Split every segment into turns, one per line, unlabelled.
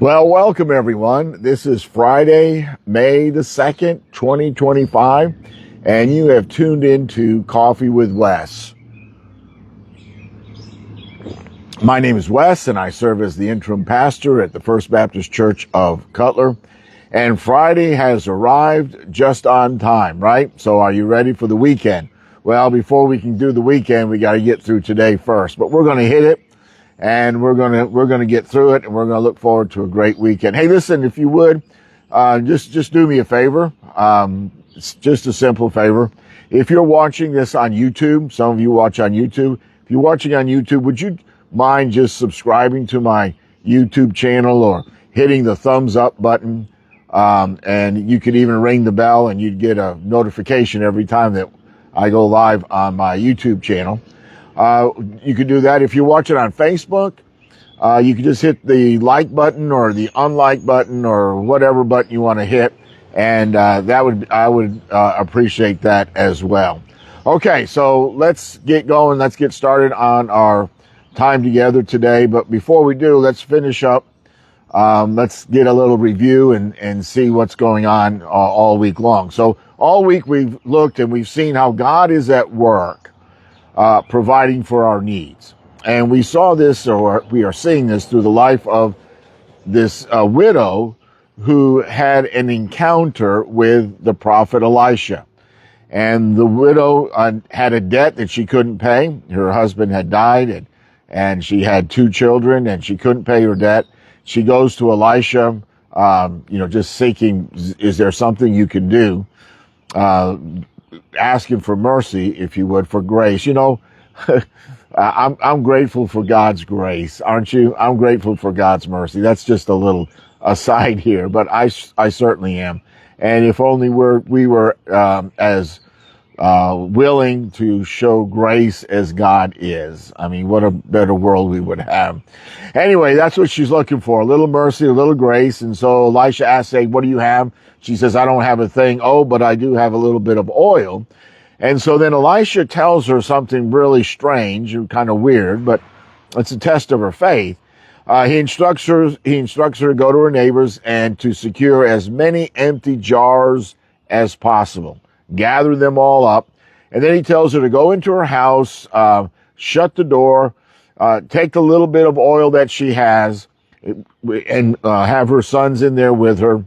Well, welcome everyone. This is Friday, May the 2nd, 2025, and you have tuned into Coffee with Wes. My name is Wes, and I serve as the interim pastor at the First Baptist Church of Cutler. And Friday has arrived just on time, right? So are you ready for the weekend? Well, before we can do the weekend, we got to get through today first. But we're going to hit it. And we're gonna get through it, and we're gonna look forward to a great weekend. Hey, listen, if you would, just do me a favor. It's just a simple favor. If you're watching this on YouTube, some of you watch on YouTube. If you're watching on YouTube, would you mind just subscribing to my YouTube channel or hitting the thumbs up button? And you could even ring the bell, and you'd get a notification every time that I go live on my YouTube channel. You could do that. If you watch it on Facebook, you can just hit the like button or the unlike button or whatever button you want to hit. And, I would appreciate that as well. Okay. So let's get going. Let's get started on our time together today. But before we do, let's finish up. Let's get a little review and see what's going on all week long. So all week we've looked and we've seen how God is at work. Providing for our needs. And we saw this, or we are seeing this through the life of this widow who had an encounter with the prophet Elisha. And the widow had a debt that she couldn't pay. Her husband had died, and she had 2 children, and she couldn't pay her debt. She goes to Elisha, just seeking, is there something you can do? Asking for mercy, if you would, for grace. I'm grateful for God's grace, aren't you? I'm grateful for God's mercy. That's just a little aside here, but I certainly am. And if only we were as willing to show grace as God is. I mean, what a better world we would have. Anyway, that's what she's looking for, a little mercy, a little grace. And so Elisha asks, hey, what do you have? She says, I don't have a thing. Oh, but I do have a little bit of oil. And so then Elisha tells her something really strange and kind of weird, but it's a test of her faith. He instructs her to go to her neighbors and to secure as many empty jars as possible. Gather them all up. And then he tells her to go into her house, shut the door, take the little bit of oil that she has, and have her sons in there with her,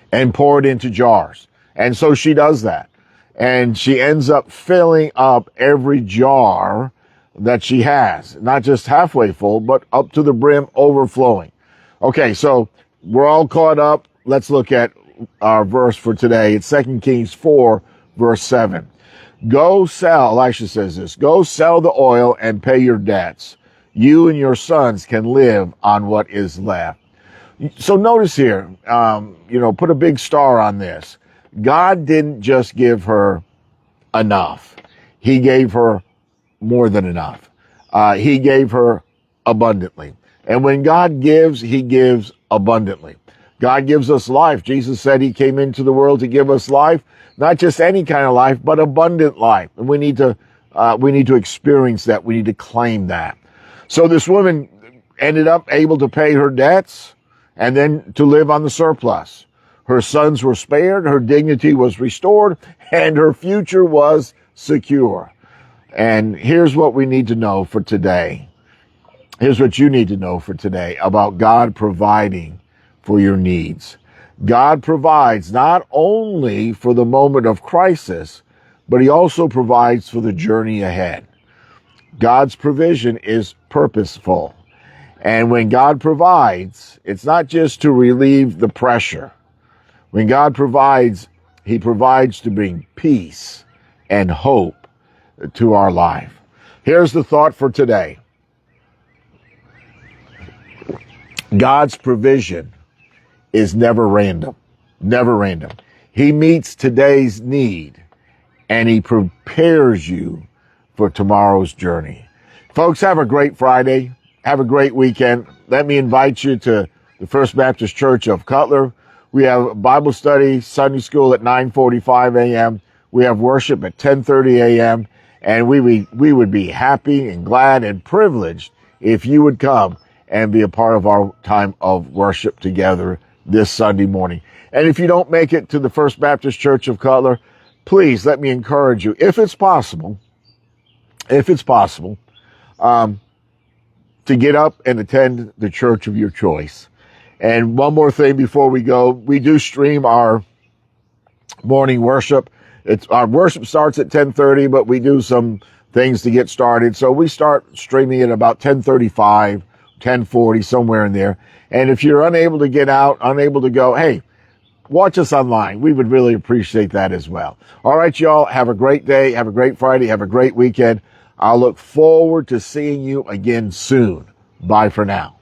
and pour it into jars. And so she does that. And she ends up filling up every jar that she has. Not just halfway full, but up to the brim, overflowing. Okay, so we're all caught up. Let's look at our verse for today. It's 2 Kings 4, verse 7. Elisha says this, go sell the oil and pay your debts. You and your sons can live on what is left. So notice here, put a big star on this. God didn't just give her enough. He gave her more than enough. He gave her abundantly. And when God gives, he gives abundantly. God gives us life. Jesus said he came into the world to give us life, not just any kind of life, but abundant life. And we need to experience that. We need to claim that. So this woman ended up able to pay her debts and then to live on the surplus. Her sons were spared, her dignity was restored, and her future was secure. And here's what we need to know for today. Here's what you need to know for today about God providing for your needs. God provides not only for the moment of crisis, but he also provides for the journey ahead. God's provision is purposeful. And when God provides, it's not just to relieve the pressure. When God provides, he provides to bring peace and hope to our life. Here's the thought for today. God's provision is never random. Never random. He meets today's need and he prepares you for tomorrow's journey. Folks, have a great Friday. Have a great weekend. Let me invite you to the First Baptist Church of Cutler. We have Bible study, Sunday school at 9:45 a.m. We have worship at 10:30 a.m. And we would be happy and glad and privileged if you would come and be a part of our time of worship together this Sunday morning. And if you don't make it to the First Baptist Church of Cutler, please let me encourage you, if it's possible, to get up and attend the church of your choice. And one more thing before we go, we do stream our morning worship. Our worship starts at 10:30, but we do some things to get started. So we start streaming at about 10:35, 10:40, somewhere in there. And if you're unable to get out, unable to go, hey, watch us online. We would really appreciate that as well. All right, y'all, have a great day. Have a great Friday. Have a great weekend. I'll look forward to seeing you again soon. Bye for now.